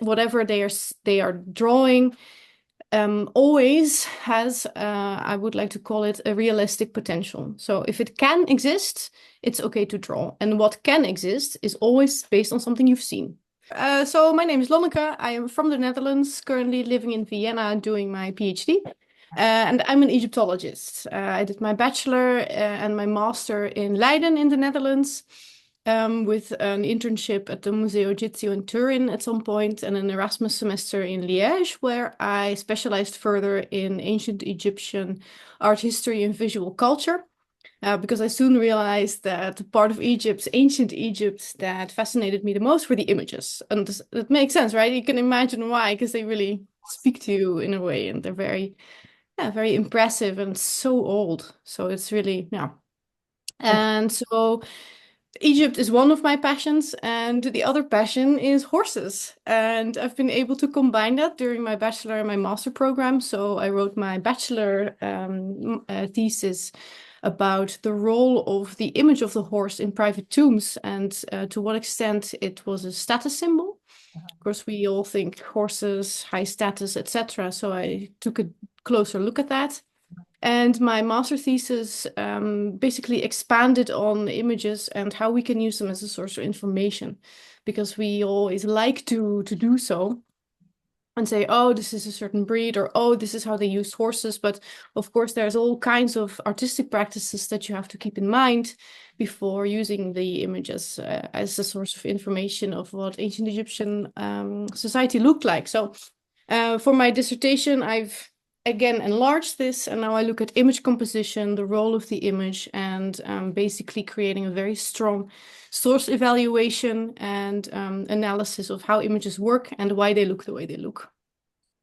whatever they are drawing always has, I would like to call it a realistic potential. So if it can exist, it's okay to draw. And what can exist is always based on something you've seen. So my name is Lonneke. I am from the Netherlands, currently living in Vienna doing my PhD. And I'm an Egyptologist. I did my bachelor and my master in Leiden in the Netherlands, with an internship at the Museo Egizio in Turin at some point, and an Erasmus semester in Liège, where I specialized further in ancient Egyptian art history and visual culture. Because I soon realized that the part of Egypt, ancient Egypt, that fascinated me the most were the images. And that makes sense, right? You can imagine why, because they really speak to you in a way, and they're very, yeah, very impressive and so old. So it's really, yeah. And so Egypt is one of my passions, and the other passion is horses. And I've been able to combine that during my bachelor and my master program. So I wrote my bachelor thesis about the role of the image of the horse in private tombs, and to what extent it was a status symbol. Of course, we all think horses, high status, etc. So I took a closer look at that. And my master thesis basically expanded on images and how we can use them as a source of information, because we always like to do so and say, oh, this is a certain breed, or oh, this is how they used horses. But of course, there's all kinds of artistic practices that you have to keep in mind before using the images as a source of information of what ancient Egyptian society looked like. So for my dissertation, I've again enlarged this, and now I look at image composition, the role of the image, and basically creating a very strong source evaluation and analysis of how images work and why they look the way they look.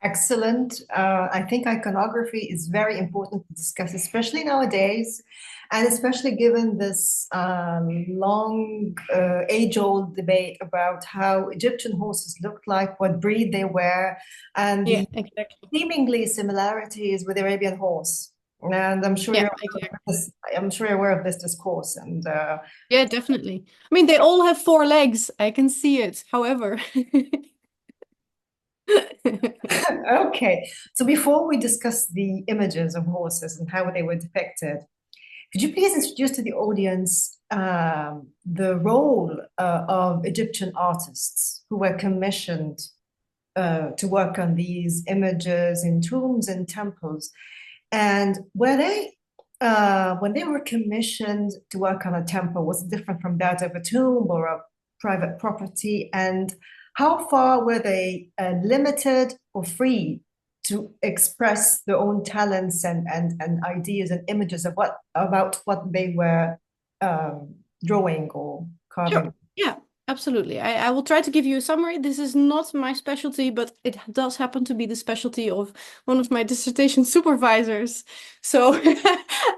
Excellent. I think iconography is very important to discuss, especially nowadays, and especially given this long, age-old debate about how Egyptian horses looked like, what breed they were, and Yeah, the exactly. seemingly similarities with the Arabian horse. And I'm sure Yeah, you're aware of exactly. this. I'm sure you're aware of this discourse. And Yeah, definitely. I mean, they all have four legs. I can see it. However, okay, so before we discuss the images of horses and how they were depicted, could you please introduce to the audience the role of Egyptian artists who were commissioned to work on these images in tombs and temples? And were they, when they were commissioned to work on a temple, was it different from that of a tomb or a private property? And how far were they limited or free to express their own talents and ideas and images of what about what they were drawing or sure. carving? Yeah, absolutely. I will try to give you a summary. This is not my specialty, but it does happen to be the specialty of one of my dissertation supervisors. So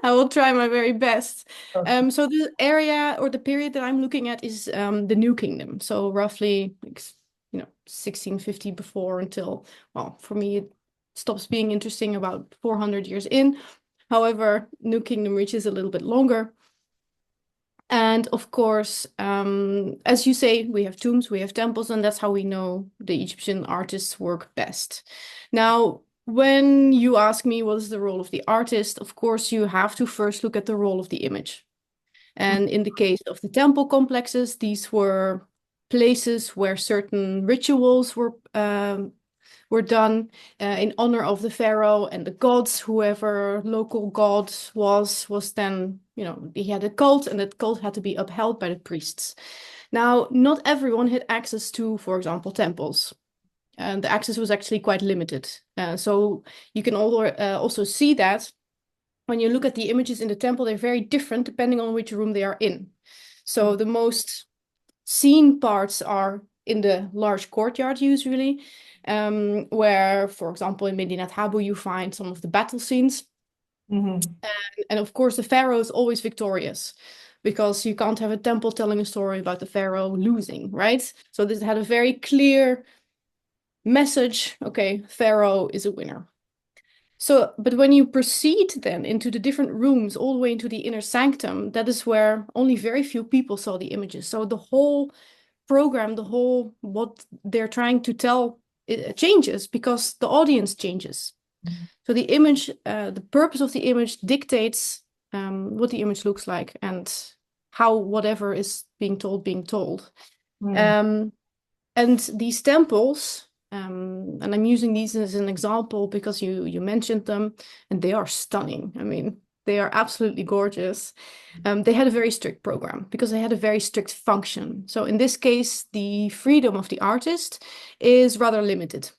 I will try my very best. Okay. So the area or the period that I'm looking at is the New Kingdom. So roughly, like, 1650 before until, well, for me, it stops being interesting about 400 years in. However, New Kingdom reaches a little bit longer. And of course, as you say, we have tombs, we have temples, and that's how we know the Egyptian artists work best. Now, when you ask me what is the role of the artist, of course, you have to first look at the role of the image. And in the case of the temple complexes, these were places where certain rituals were done in honor of the pharaoh and the gods. Whoever local god was then, he had a cult, and that cult had to be upheld by the priests. Now, not everyone had access to, for example, temples. And the access was actually quite limited. So you can also see that when you look at the images in the temple, they're very different depending on which room they are in. So the most seen parts are in the large courtyard usually, where, for example, in Medinet Habu, you find some of the battle scenes. Mhm. And of course, the pharaoh is always victorious, because you can't have a temple telling a story about the pharaoh losing, right? So this had a very clear message. Okay, pharaoh is a winner. So, but when you proceed then into the different rooms, all the way into the inner sanctum, that is where only very few people saw the images. So the whole program, the whole what they're trying to tell, it changes because the audience changes. So the image, the purpose of the image dictates what the image looks like and how whatever is being told. Mm. Um, and these temples, and I'm using these as an example because you mentioned them, and they are stunning. I mean, they are absolutely gorgeous. They had a very strict program because they had a very strict function. So in this case, the freedom of the artist is rather limited.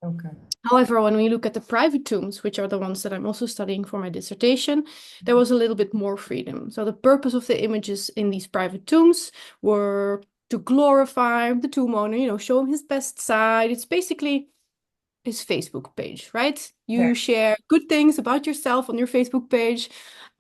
Okay. However, when we look at the private tombs, which are the ones that I'm also studying for my dissertation, there was a little bit more freedom. So the purpose of the images in these private tombs were to glorify the tomb owner, show him his best side. It's basically his Facebook page, right? Yeah. You share good things about yourself on your Facebook page.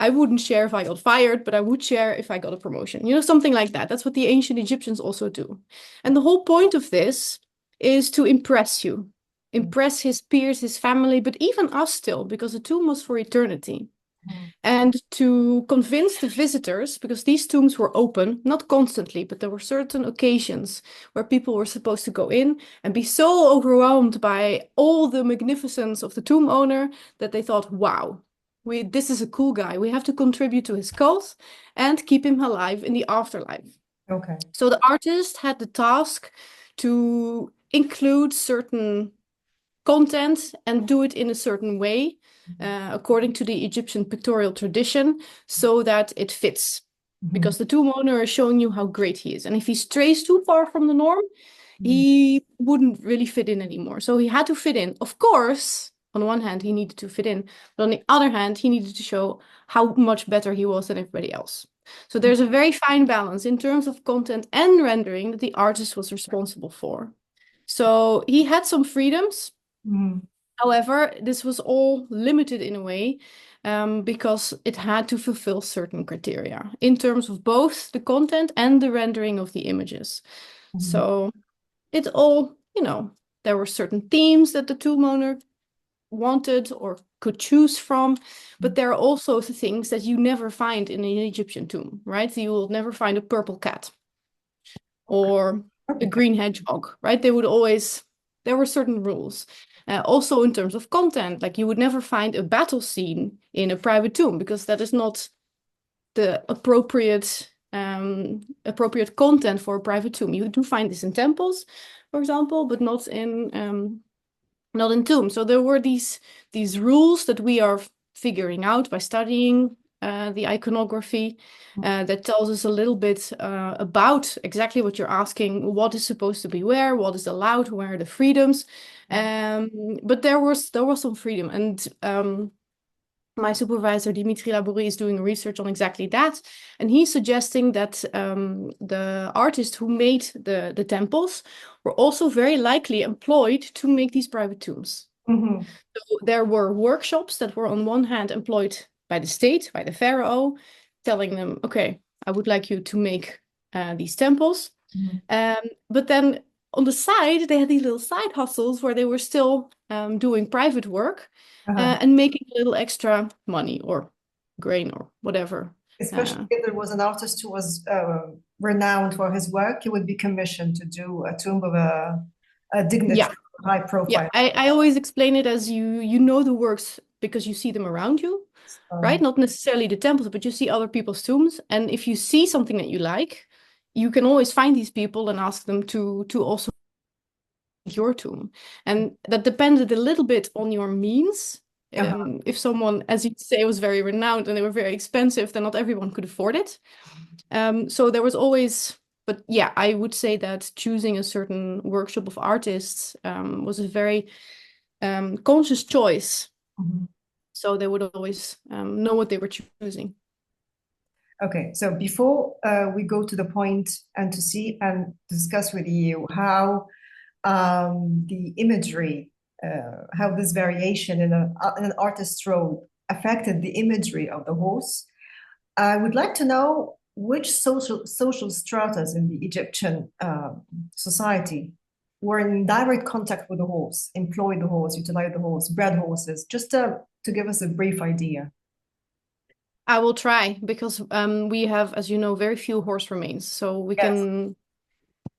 I wouldn't share if I got fired, but I would share if I got a promotion, something like that. That's what the ancient Egyptians also do. And the whole point of this is to impress you, impress his peers, his family, but even us still, because the tomb was for eternity. Mm. And to convince the visitors, because these tombs were open, not constantly, but there were certain occasions where people were supposed to go in and be so overwhelmed by all the magnificence of the tomb owner that they thought, wow, this is a cool guy. We have to contribute to his cult and keep him alive in the afterlife. Okay. So the artist had the task to include certain content and do it in a certain way, according to the Egyptian pictorial tradition, so that it fits. Mhm. Because the tomb owner is showing you how great he is. And if he strays too far from the norm, Mm. he wouldn't really fit in anymore. So he had to fit in. Of course, on one hand, he needed to fit in, but on the other hand, he needed to show how much better he was than everybody else. So there's a very fine balance in terms of content and rendering that the artist was responsible for. So he had some freedoms. Mm. However, this was all limited in a way because it had to fulfill certain criteria in terms of both the content and the rendering of the images. Mhm. So it all, there were certain themes that the tomb owner wanted or could choose from, but there are also the things that you never find in an Egyptian tomb, right? You will never find a purple cat Okay. or a Okay. green hedgehog, right? There were certain rules. Also, in terms of content, like you would never find a battle scene in a private tomb because that is not the appropriate content for a private tomb. You do find this in temples, for example, but not in tombs. So there were these rules that we are figuring out by studying the iconography that tells us a little bit about exactly what you're asking, what is supposed to be where, what is allowed, where are the freedoms. But there was some freedom, and my supervisor Dimitri Labourie is doing research on exactly that, and he's suggesting that the artists who made the temples were also very likely employed to make these private tombs. Mhm. So there were workshops that were on one hand employed by the state, by the pharaoh, telling them, okay, I would like you to make these temples. Mhm. But then on the side, they had these little side hustles where they were still doing private work Uh-huh. and making a little extra money or grain or whatever. Especially Uh, if there was an artist who was renowned for his work, he would be commissioned to do a tomb of a yeah, dignitary, high yeah. profile. I always explain it as you know the works because you see them around you, right? Um, Not necessarily the temples, but you see other people's tombs. And if you see something that you like, you can always find these people and ask them to also your tomb. And that depended a little bit on your means. uh-huh. If someone, as you say, was very renowned and they were very expensive, then not everyone could afford it. So there was always, but yeah, I would say that choosing a certain workshop of artists was a very conscious choice. Mhm. So they would always know what they were choosing. Okay, so before we go to the point and to see and discuss with you how the imagery, how this variation in an artist's role affected the imagery of the horse, I would like to know which social stratas in the Egyptian society were in direct contact with the horse, employed the horse, utilized the horse, bred horses, just to give us a brief idea. I will try because we have, as you know, very few horse remains. So we Yes. can.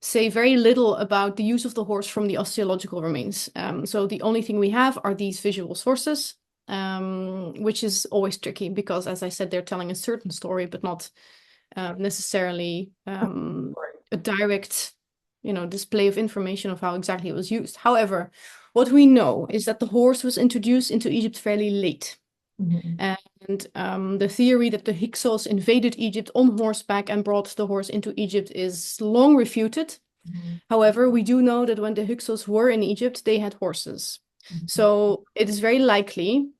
say very little about the use of the horse from the osteological remains. So the only thing we have are these visual sources, which is always tricky because, as I said, they're telling a certain story, but not necessarily a direct, display of information of how exactly it was used. However, what we know is that the horse was introduced into Egypt fairly late. Mhm. And the theory that the Hyksos invaded Egypt on horseback and brought the horse into Egypt is long refuted. Mhm. However, we do know that when the Hyksos were in Egypt, they had horses. Mhm. So it is very likely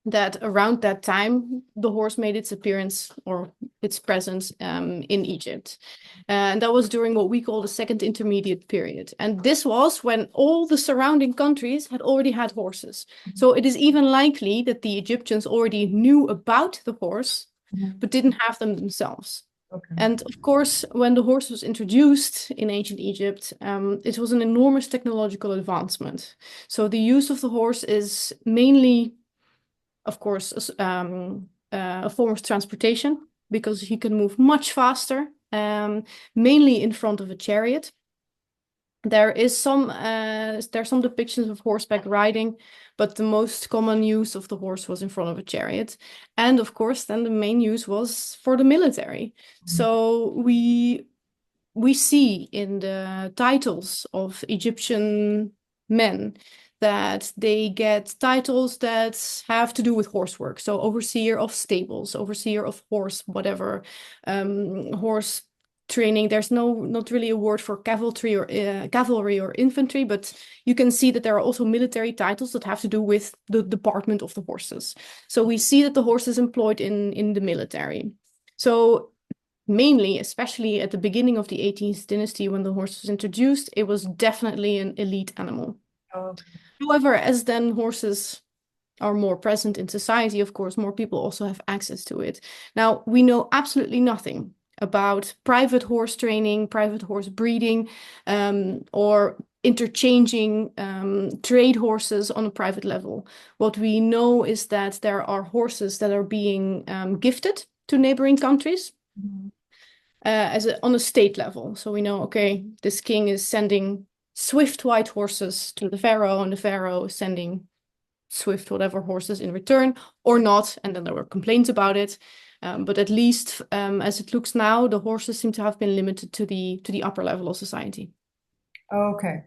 that around that time, the horse made its appearance or its presence in Egypt. And that was during what we call the Second Intermediate Period. And this was when all the surrounding countries had already had horses. So it is even likely that the Egyptians already knew about the horse, Mhm. but didn't have them themselves. Okay. And of course, when the horse was introduced in ancient Egypt, it was an enormous technological advancement. So the use of the horse is mainly, of course, a form of transportation because he can move much faster, mainly in front of a chariot. There's some depictions of horseback riding, but the most common use of the horse was in front of a chariot. And of course, then the main use was for the military. Mhm. So we see in the titles of Egyptian men that they get titles that have to do with horsework. So overseer of stables, overseer of horse, whatever, horse training. There's not really a word for cavalry or infantry, but you can see that there are also military titles that have to do with the department of the horses. So we see that the horse is employed in the military. So mainly, especially at the beginning of the 18th dynasty when the horse was introduced, it was definitely an elite animal. Oh, However, as then horses are more present in society, of course, more people also have access to it. Now, we know absolutely nothing about private horse training, private horse breeding, or interchanging trade horses on a private level. What we know is that there are horses that are being gifted to neighboring countries mhm. on a state level. So we know, okay, this king is sending swift white horses to the pharaoh, and the pharaoh is sending swift whatever horses in return, or not. And then there were complaints about it. But at least, as it looks now, the horses seem to have been limited to the upper level of society. Okay.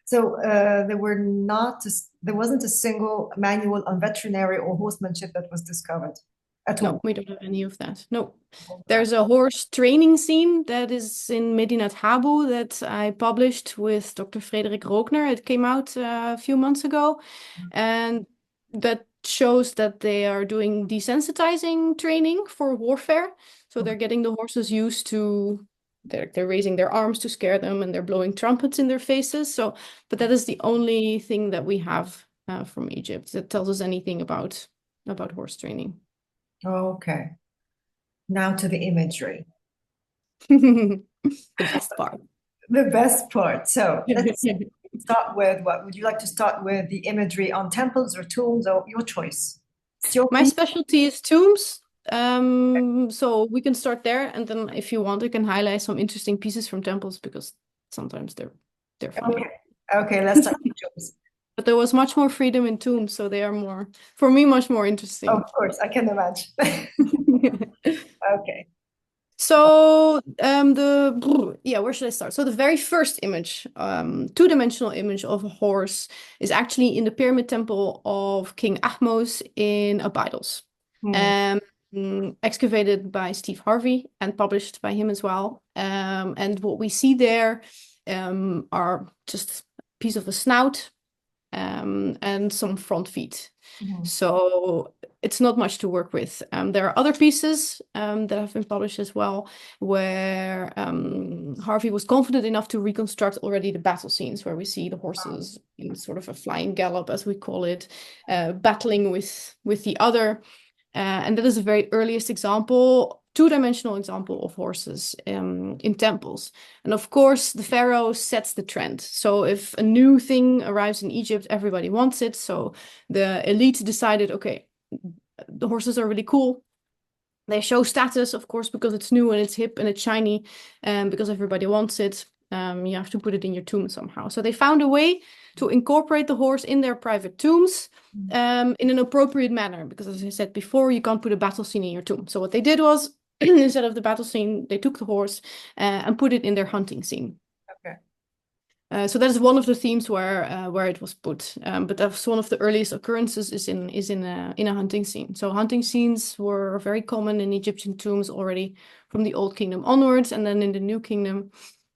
So there wasn't a single manual on veterinary or horsemanship that was discovered at No, all. we don't have any of that. No. Okay. There's a horse training scene that is in Medinat Habu that I published with Dr. Frederik Rookner. It came out a few months ago, and that shows that they are doing desensitizing training for warfare. So they're getting the horses used to, they're raising their arms to scare them, and they're blowing trumpets in their faces. So, but that is the only thing that we have from Egypt that tells us anything about horse training. Okay. Now to the imagery, The best part. the best part. So let's start with what would you like to start with the imagery on temples or tombs or your choice? It's your My piece. specialty is tombs. So we can start there, and then if you want, I can highlight some interesting pieces from temples because sometimes they're funny. Okay. Okay, let's start with tombs. But there was much more freedom in tombs, so they are more, for me, much more Of interesting. course, I can imagine. Okay. So where should I start? So the very first image, two-dimensional image of a horse is actually in the pyramid temple of King Ahmose in Abydos. Hmm. Um, Excavated by Steve Harvey and published by him as well. And what we see there are just a piece of a snout and some front feet. Mhm. So it's not much to work with. There are other pieces that have been published as well, where Harvey was confident enough to reconstruct already the battle scenes, where we see the horses in sort of a flying gallop, as we call it, battling with the other. And that is the very earliest example, two-dimensional example of horses in temples. And of course, the pharaoh sets the trend. So if a new thing arrives in Egypt, everybody wants it. So the elite decided, okay, the horses are really cool. They show status, of course, because it's new and it's hip and it's shiny, because everybody wants it. You have to put it in your tomb somehow. So they found a way to incorporate the horse in their private tombs, in an appropriate manner. Because as I said before, you can't put a battle scene in your tomb. So what they did was, instead of the battle scene, they took the horse and put it in their hunting scene. Okay. So that is one of the themes where it was put, but that's one of the earliest occurrences is in a hunting scene. So hunting scenes were very common in Egyptian tombs already from the Old Kingdom onwards, and then in the New Kingdom,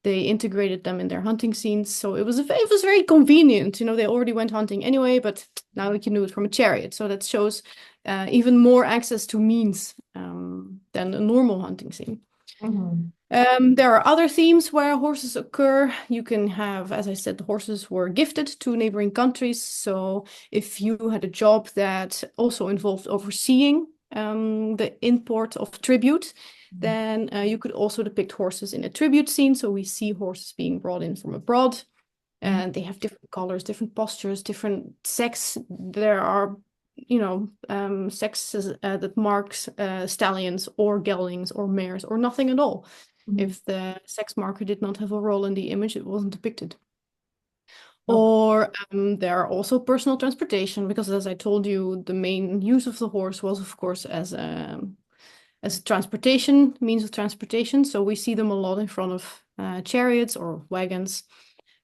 they integrated them in their hunting scenes. So it was very convenient. You know, they already went hunting anyway, but now we can do it from a chariot. So that shows even more access to means than a normal hunting scene. Mm-hmm. There are other themes where horses occur. You can have, as I said, the horses were gifted to neighboring countries. So if you had a job that also involved overseeing the import of tribute, then you could also depict horses in a tribute scene. So we see horses being brought in from abroad, and they have different colors, different postures, different sex. There are sexes that marks stallions or geldings or mares or nothing at all. Mm-hmm. If the sex marker did not have a role in the image, it wasn't depicted. Okay. Or there are also personal transportation, because as I told you, the main use of the horse was, of course, as a transportation, means of transportation. So we see them a lot in front of chariots or wagons.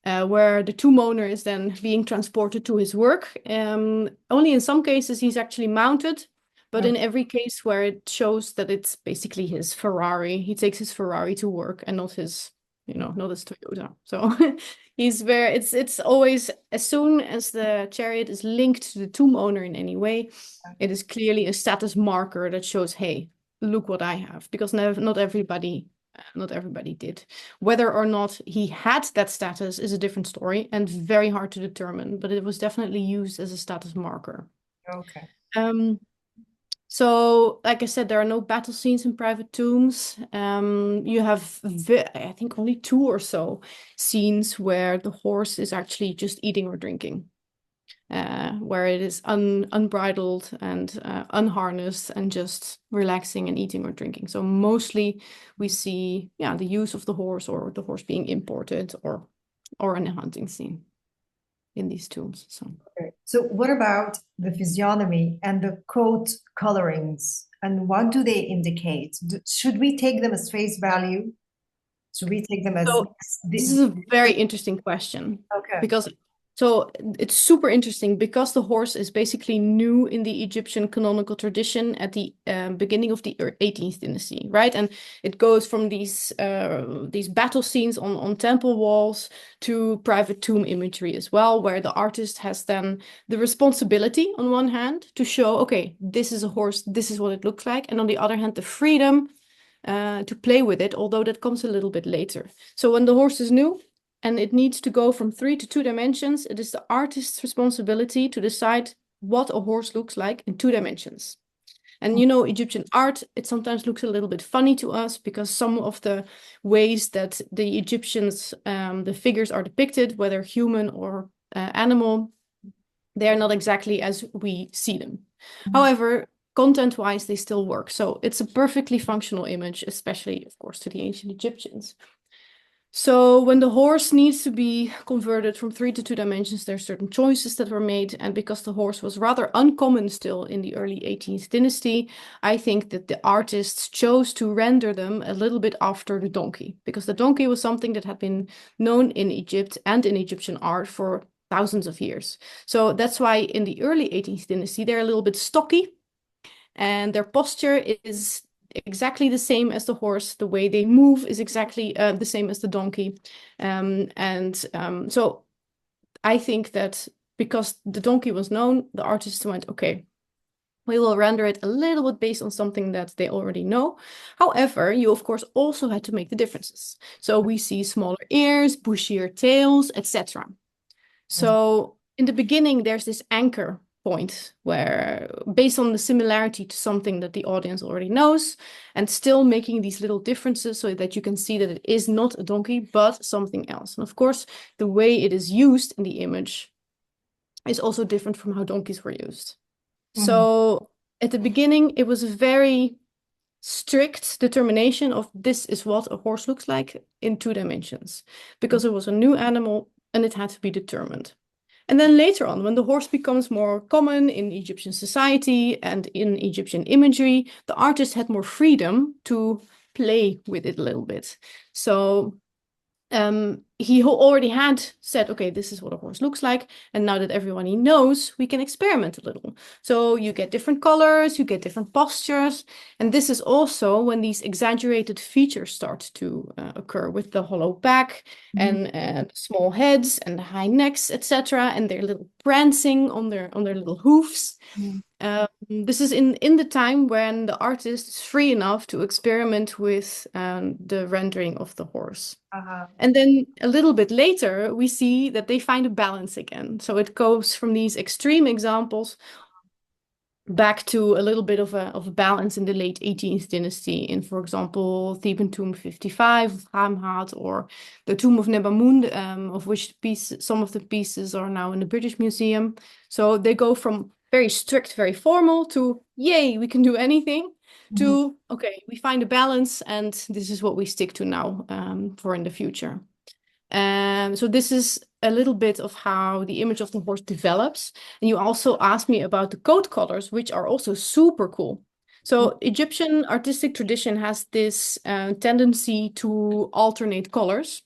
Where the tomb owner is then being transported to his work. Only in some cases he's actually mounted, but in every case where it shows that it's basically his Ferrari, he takes his Ferrari to work and not his, not his Toyota. So it's always, as soon as the chariot is linked to the tomb owner in any way, it is clearly a status marker that shows, hey, look what I have, because not everybody did. Whether or not he had that status is a different story and very hard to determine, but it was definitely used as a status marker. Okay. So, like I said, there are no battle scenes in private tombs. You have, I think, only 2 or so scenes where the horse is actually just eating or drinking. Where it is unbridled and unharnessed and just relaxing and eating or drinking. So mostly we see, the use of the horse or the horse being imported or in a hunting scene in these tombs. Okay. So what about the physiognomy and the coat colorings? And what do they indicate? Should we take them as face value? Should we take them as So this is a very interesting question. Okay. So it's super interesting because the horse is basically new in the Egyptian canonical tradition at the beginning of the 18th dynasty, right? And it goes from these battle scenes on temple walls to private tomb imagery as well, where the artist has then the responsibility on one hand to show, okay, this is a horse, this is what it looks like, and on the other hand, the freedom to play with it, although that comes a little bit later. So when the horse is new and it needs to go from 3 to 2 dimensions, it is the artist's responsibility to decide what a horse looks like in 2 dimensions. And Egyptian art, it sometimes looks a little bit funny to us because some of the ways that the Egyptians, the figures are depicted, whether human or animal, they're not exactly as we see them. However, content-wise, they still work. So it's a perfectly functional image, especially, of course, to the ancient Egyptians. So when the horse needs to be converted from 3 to 2 dimensions, there are certain choices that were made. And because the horse was rather uncommon still in the early 18th dynasty, I think that the artists chose to render them a little bit after the donkey, because the donkey was something that had been known in Egypt and in Egyptian art for thousands of years. So that's why in the early 18th dynasty, they're a little bit stocky and their posture is exactly the same as the horse. The way they move is exactly the same as the donkey. So I think that because the donkey was known, the artists went, okay, we will render it a little bit based on something that they already know. However, you of course also had to make the differences. So we see smaller ears, bushier tails, etc. So in the beginning, there's this anchor point where, based on the similarity to something that the audience already knows, and still making these little differences so that you can see that it is not a donkey, but something else. And of course, the way it is used in the image is also different from how donkeys were used. So at the beginning, it was a very strict determination of this is what a horse looks like in 2 dimensions, because it was a new animal and it had to be determined. And then later on, when the horse becomes more common in Egyptian society and in Egyptian imagery, the artist had more freedom to play with it a little bit. So he already had said, okay, this is what a horse looks like. And now that everybody knows, we can experiment a little. So you get different colors, you get different postures. And this is also when these exaggerated features start to occur with the hollow back and small heads and the high necks, etc. And their little prancing on their little hoofs. This is in the time when the artist is free enough to experiment with the rendering of the horse. And then a little bit later, we see that they find a balance again. So it goes from these extreme examples back to a little bit of a balance in the late 18th dynasty in, for example, Theban tomb 55 of Hamhat, or the tomb of Nebamun, of which some of the pieces are now in the British Museum. So they go from very strict, very formal to, yay, we can do anything, to, okay, we find a balance and this is what we stick to now for in the future. So this is a little bit of how the image of the horse develops. And you also asked me about the coat colors, which are also super cool. So Egyptian artistic tradition has this tendency to alternate colors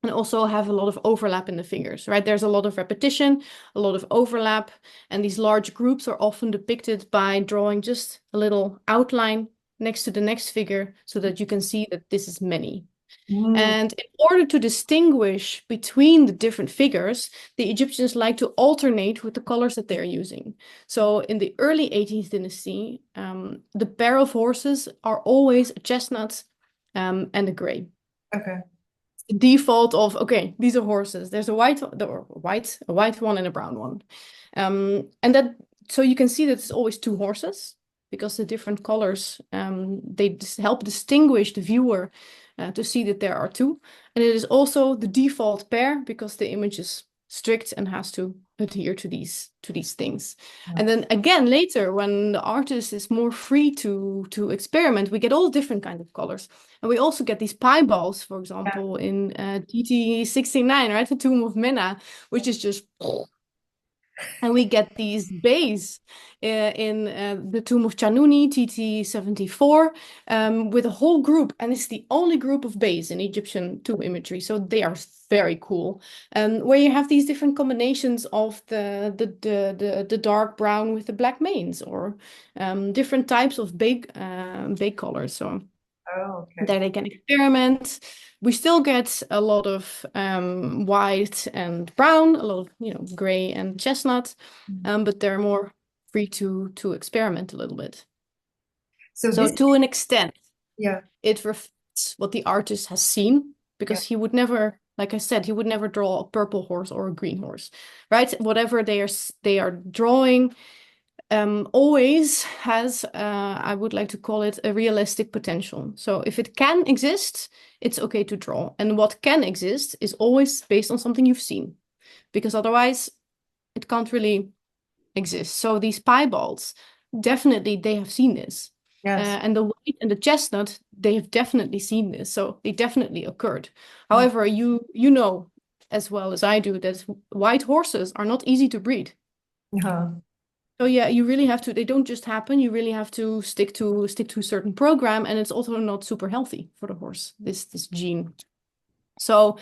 and also have a lot of overlap in the figures, right? There's a lot of repetition, a lot of overlap, and these large groups are often depicted by drawing just a little outline next to the next figure so that you can see that this is many. And in order to distinguish between the different figures, the Egyptians like to alternate with the colors that they're using. So in the early 18th dynasty, the pair of horses are always a chestnut and a gray. Okay. The default of, okay, these are horses. There's a white one and a brown one. And that, so you can see that it's always two horses because the different colors, they help distinguish the viewer to see that there are two. And it is also the default pair because the image is strict and has to adhere to these things. And then again, later, when the artist is more free to experiment, we get all different kinds of colors. And we also get these piebalds, for example, in TT 69, right? The Tomb of Mena, which is just... And we get these bays in the Tomb of Chanuni, TT 74, with a whole group. And it's the only group of bays in Egyptian tomb imagery. So they are very cool. Where you have these different combinations of the dark brown with the black manes, or different types of bay colors. So there they can experiment. We still get a lot of white and brown, a lot of gray and chestnut, but they're more free to experiment a little bit. So to an extent, it reflects what the artist has seen, because he would never, like I said, he would never draw a purple horse or a green horse, right? Whatever they are drawing always has, I would like to call it, a realistic potential. So if it can exist, it's okay to draw. And what can exist is always based on something you've seen, because otherwise it can't really exist. So these piebalds, definitely they have seen this. And the white and the chestnut, they have definitely seen this. So they definitely occurred. However, you know as well as I do that white horses are not easy to breed. So yeah, you really have to, they don't just happen. You really have to stick to a certain program, and it's also not super healthy for the horse, this gene. So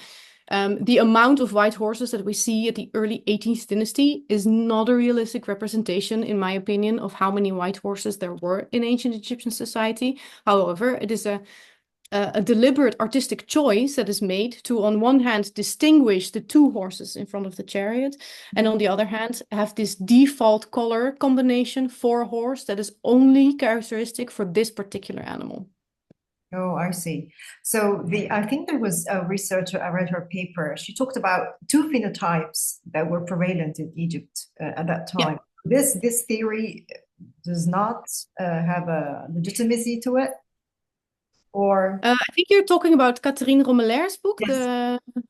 the amount of white horses that we see at the early 18th dynasty is not a realistic representation, in my opinion, of how many white horses there were in ancient Egyptian society. However, it is a deliberate artistic choice that is made to, on one hand, distinguish the two horses in front of the chariot, and on the other hand, have this default color combination for a horse that is only characteristic for this particular animal. Oh, I see. So I think there was a researcher, I read her paper. She talked about two phenotypes that were prevalent in Egypt at that time. Yeah. This theory does not have a legitimacy to it. Or I think you're talking about Catherine Rommelaire's book.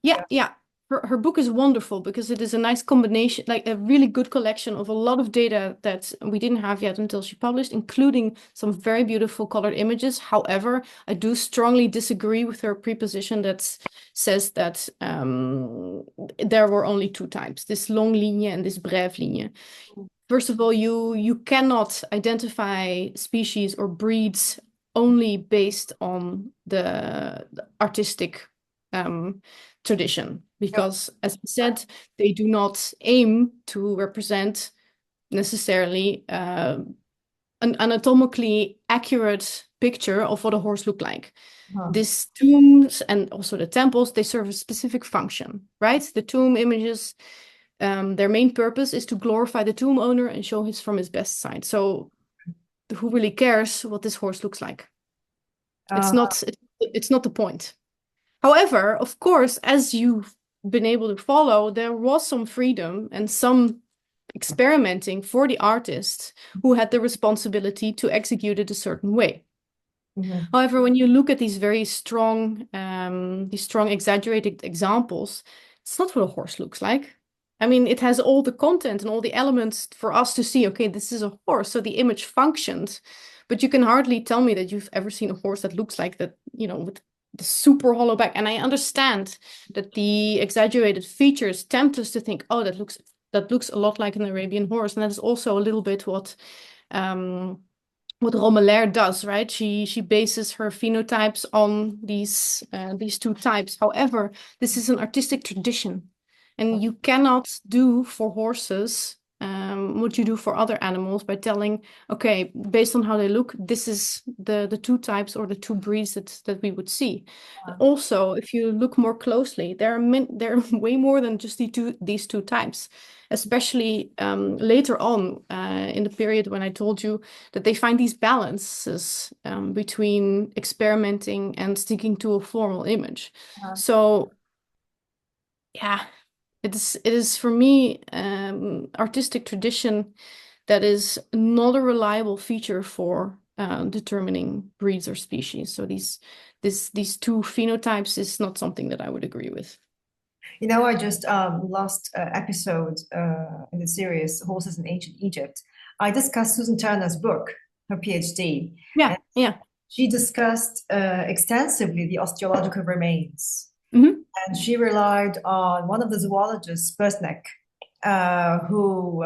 Yes. Yeah. her book is wonderful because it is a nice combination, like a really good collection of a lot of data that we didn't have yet until she published, including some very beautiful colored images. However, I do strongly disagree with her preposition that says that there were only two types, this long ligne and this brève ligne. First of all, you cannot identify species or breeds only based on the artistic tradition, Yep. because, as I said, they do not aim to represent necessarily an anatomically accurate picture of what a horse looked like. Uh-huh. These tombs and also the temples, they serve a specific function, right? The tomb images, their main purpose is to glorify the tomb owner and show his from his best side. So who really cares what this horse looks like? It's Uh, not, it's not the point. However, of course, as you've been able to follow, there was some freedom and some experimenting for the artists who had the responsibility to execute it a certain way. mhm. However, when you look at these very these strong exaggerated examples, it's not what a horse looks like. I mean, it has all the content and all the elements for us to see, okay, this is a horse, so the image functions. But you can hardly tell me that you've ever seen a horse that looks like that, with the super hollow back. And I understand that the exaggerated features tempt us to think, oh, that looks a lot like an Arabian horse. And that is also a little bit um, what Rommelaere does, right? She bases her phenotypes on these two types. However, this is an artistic tradition, and you cannot do for horses what you do for other animals by telling, okay, based on how they look, this is the two types or the two breeds that we would see. Also, if you look more closely, there are way more than just these two types. Especially later on in the period when I told you that they find these balances between experimenting and sticking to a formal image. Uh, So yeah, it is for me artistic tradition that is not a reliable feature for determining breeds or species. So these two phenotypes is not something that I would agree with. I just last episode in the series Horses in Ancient Egypt, I discussed Susan Turner's book, her PhD, Yeah, and yeah. she discussed extensively the osteological remains. Hmm. And she relied on one of the zoologists, Persnek, who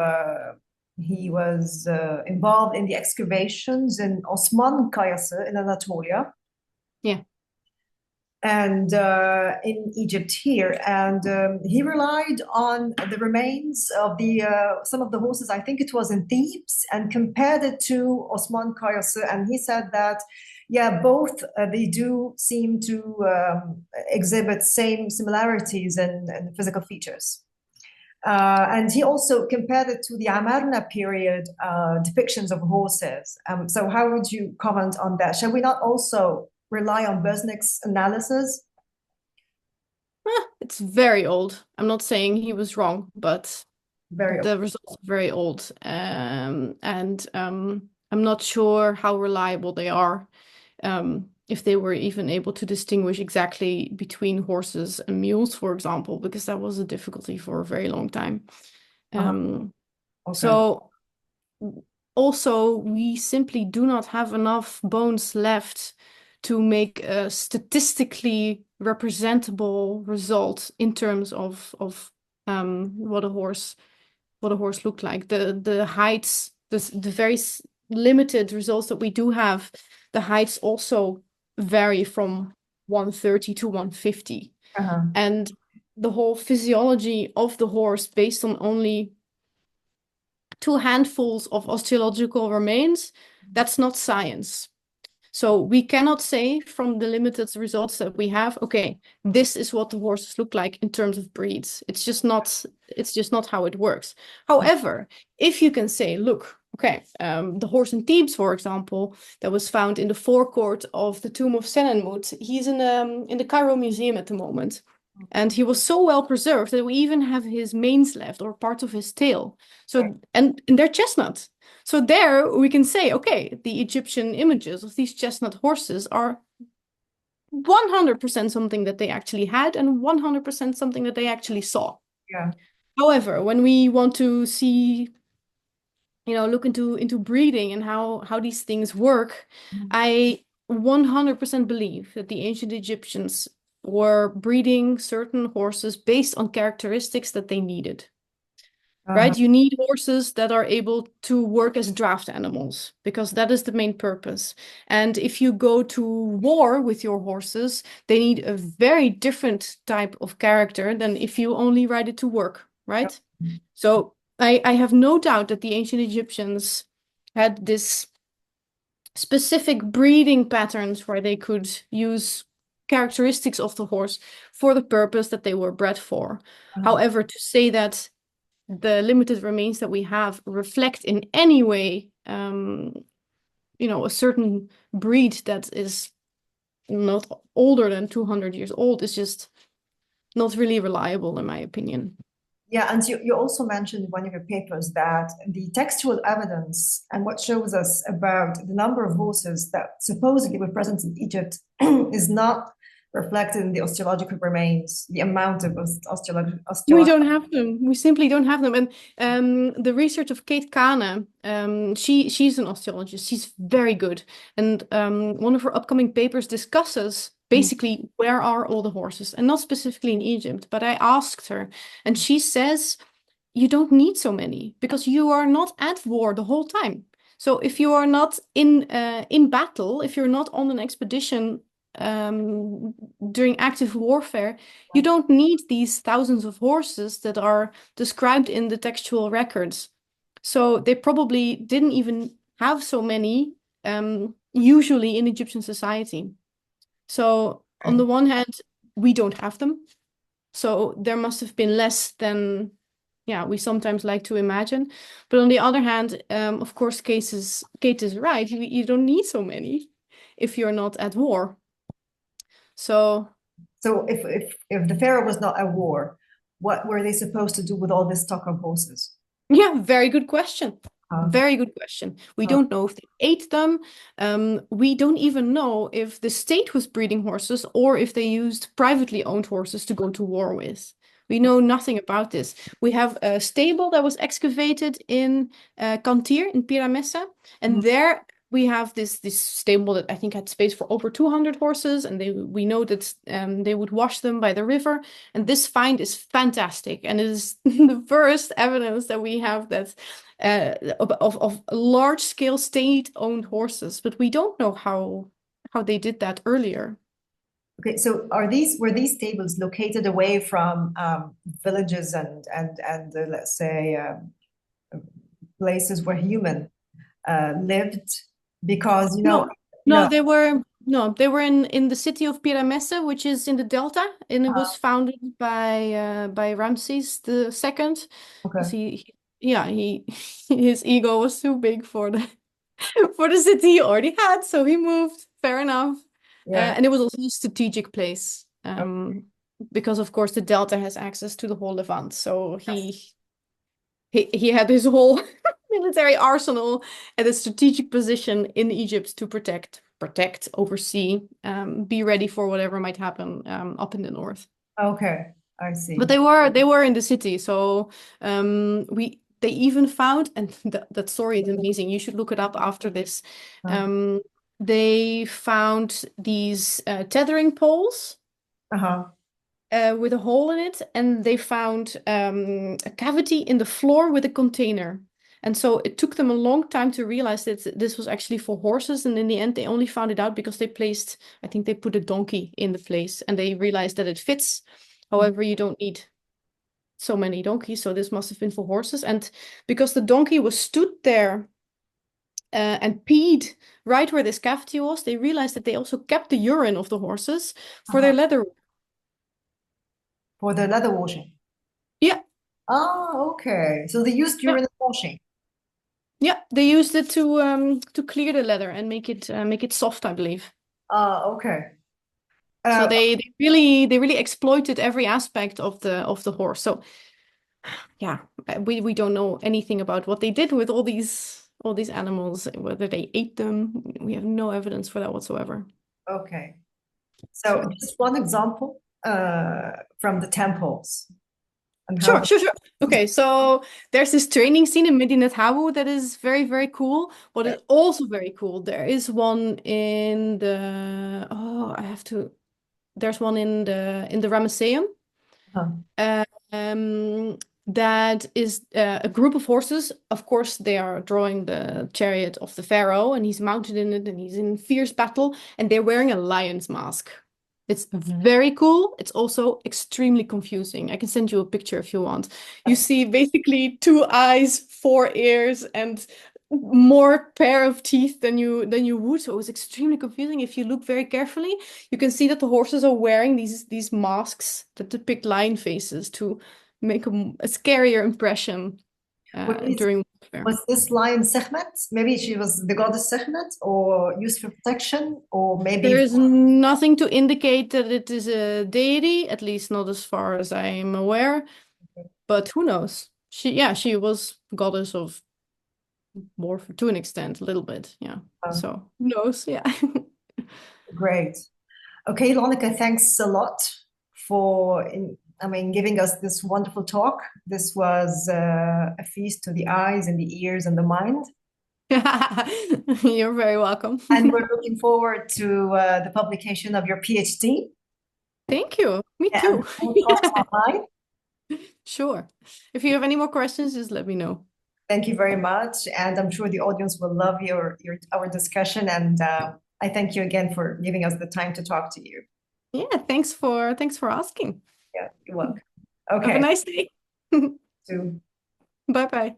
he was involved in the excavations in Osman Kayası in Anatolia Yeah. and in Egypt here. And he relied on the remains of the some of the horses, I think it was in Thebes, and compared it to Osman Kayası. And he said that, yeah, both they do seem to exhibit same similarities in physical features. And he also compared it to the Amarna period depictions of horses. So how would you comment on that? Shall we not also rely on Bersnick's analysis? It's very old. I'm not saying he was wrong, but Very the open. results are very old. And I'm not sure how reliable they are. If they were even able to distinguish exactly between horses and mules, for example, because that was a difficulty for a very long time. Uh-huh. Um, Okay. so also, we simply do not have enough bones left to make a statistically representable result in terms of what a horse looked like. The heights, the very limited results that we do have, the heights also vary from 130 to 150. Uh-huh. And the whole physiology of the horse based on only two handfuls of osteological remains, that's not science. So we cannot say from the limited results that we have, okay, this is what the horses look like in terms of breeds. It's just not how it works. However, if you can say, look, okay, the horse in Thebes, for example, that was found in the forecourt of the tomb of Senenmut, he's in the Cairo Museum at the moment. And he was so well preserved that we even have his manes left or part of his tail. So, and they're chestnut. So there we can say, okay, the Egyptian images of these chestnut horses are 100% something that they actually had and 100% something that they actually saw. Yeah. However, when we want to see, look into breeding and how these things work, Mhm. I 100% believe that the ancient Egyptians were breeding certain horses based on characteristics that they needed. Uh-huh. Right? You need horses that are able to work as draft animals because that is the main purpose. And if you go to war with your horses, they need a very different type of character than if you only ride it to work, right? So I have no doubt that the ancient Egyptians had this specific breeding patterns where they could use characteristics of the horse for the purpose that they were bred for. Uh-huh. However, to say that the limited remains that we have reflect in any way, a certain breed that is not older than 200 years old is just not really reliable, in my opinion. Yeah, and you also mentioned in one of your papers that the textual evidence and what shows us about the number of horses that supposedly were present in Egypt is not reflected in the osteological remains, the amount of We osteological. don't have them. We simply don't have them. And the research of Kate Kane, she's an osteologist. She's very good. And one of her upcoming papers discusses basically where are all the horses, and not specifically in Egypt. But I asked her, and she says you don't need so many because you are not at war the whole time. So if you are not in battle, if you're not on an expedition during active warfare, you don't need these thousands of horses that are described in the textual records. So they probably didn't even have so many usually in Egyptian society. So on the one hand, we don't have them. So there must have been less than, yeah, we sometimes like to imagine. But on the other hand, of course, Kate is right. You don't need so many if you're not at war. So So if the pharaoh was not at war, what were they supposed to do with all this stock of horses? yeah, very good question. Uh, Very good question. We uh, don't know if they ate them. We don't even know if the state was breeding horses or if they used privately owned horses to go to war with. We know nothing about this. We have a stable that was excavated in Cantir in Piramessa, and mhm. there we have this stable that I think had space for over 200 horses, and we know that they would wash them by the river. And this find is fantastic, and it is the first evidence that we have that of large scale state-owned horses, but we don't know how they did that earlier. Okay, so were these stables located away from villages and let's say places where human lived? Because No, no, no. they were in the city of Piramessa, which is in the Delta, and it was founded by Ramses the second, because Okay. yeah, his ego was too big for the for the city he already had, so he moved. Fair enough. Yeah. And it was also a strategic place, because of course the Delta has access to the whole Levant. So he had his whole military arsenal at a strategic position in Egypt to protect, oversee, be ready for whatever might happen up in the north. Okay. I But see. they were in the city, so they even found, and that story is amazing. You should look it up after this. Uh, Um, they found these tethering poles uh-huh. with a hole in it, and they found a cavity in the floor with a container. And so it took them a long time to realize that this was actually for horses. And in the end, they only found it out because I think they put a donkey in the place and they realized that it fits. However, you don't need so many donkeys, so this must have been for horses. And because the donkey was stood there and peed right where this cavity was, they realized that they also kept the urine of the horses for Uh-huh. their leather. For the leather washing. Yeah, Oh, okay. So they used yeah, urine washing. yeah. They used it to clear the leather and make it soft, I believe. Okay. So Uh, they really exploited every aspect of the horse. So yeah, we don't know anything about what they did with all these animals, whether they ate them. We have no evidence for that whatsoever. okay. So just one example from the temples and how Sure, sure, sure. Okay, so there's this training scene in Medinet Habu that is very, very cool. What is also very cool, there is one in the, oh, I have to, there's one in the Ramesseum. uh, Um, that is a group of horses. Of course, they are drawing the chariot of the pharaoh, and he's mounted in it, and he's in fierce battle, and they're wearing a lion's mask. It's very cool. It's also extremely confusing. I can send you a picture if you want. You see basically two eyes, four ears, and more pair of teeth than you would. So it's extremely confusing. If you look very carefully, you can see that the horses are wearing these masks that depict lion faces to make a scarier impression what is, during warfare. was this lion Sekhmet? Maybe she was the goddess Sekhmet, or used for protection, or There maybe is nothing to indicate that it is a deity, at least not as far as I am aware. But who knows? She was goddess of warfare to an extent, a little bit. Yeah. So who knows? Yeah. great. Okay, Lonneke, thanks a lot for giving us this wonderful talk. This was a feast to the eyes and the ears and the mind. You're very welcome. And we're looking forward to the publication of your PhD. Thank you. Me And too. more talks online. Sure. If you have any more questions, just let me know. Thank you very much. And I'm sure the audience will love our discussion. And I thank you again for giving us the time to talk to you. Yeah, thanks for asking. Yeah, you're welcome. Have a Okay. nice day. So Bye bye.